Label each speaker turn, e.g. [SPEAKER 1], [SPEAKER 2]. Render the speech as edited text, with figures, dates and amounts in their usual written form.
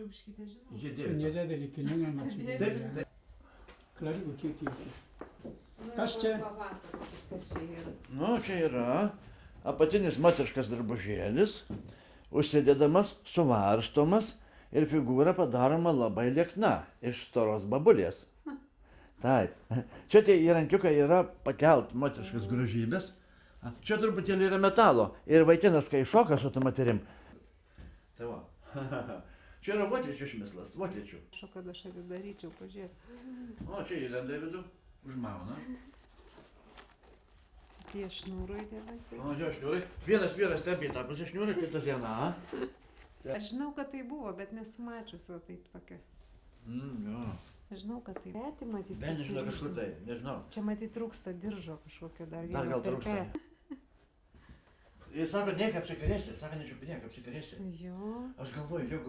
[SPEAKER 1] Riubškytė žinau.
[SPEAKER 2] Jie dėvi.
[SPEAKER 3] Knieze dalykinė, mačiau. Klarikų kiek yra. Kas čia?
[SPEAKER 1] Papasakokit, kas čia yra.
[SPEAKER 2] Nu, čia yra apatinis moteriškas drabužėlis, užsidedamas, suvarstomas ir figūra padaroma labai liekna iš storos babulės. Taip. Čia tie įrankiukai yra pakelt moteriškas grožybės. Čia truputėlį yra metalo. Ir vaikinas, kai šoka su ta materim. Tai va. Čia yra vokiečių šmislas, vokiečių.
[SPEAKER 1] Aš kad aš atidaryčiau, pažiūrėk.
[SPEAKER 2] O, čia įlenda į vidų, užmauna.
[SPEAKER 1] Čia tie šnūrai dėmesys.
[SPEAKER 2] O, jo šniūrai. Vienas vyras tempė tą pusę šniūrą, kitas viena.
[SPEAKER 1] Aš žinau, kad tai buvo, bet nesu mačiusi va taip tokio.
[SPEAKER 2] Jo.
[SPEAKER 1] Aš žinau, kad tai. Betį matyti.
[SPEAKER 2] Ben nežinau kažkur tai, nežinau.
[SPEAKER 1] Čia matyti trūksta diržo kažkokio dar.
[SPEAKER 2] Dar
[SPEAKER 1] vieno
[SPEAKER 2] gal trūksta.
[SPEAKER 1] tarpe.
[SPEAKER 2] Jis sako, niek apsikarėsi, sako, nečiupinėk, apsikarėsi.
[SPEAKER 1] Jo.
[SPEAKER 2] Aš galvoju, jeigu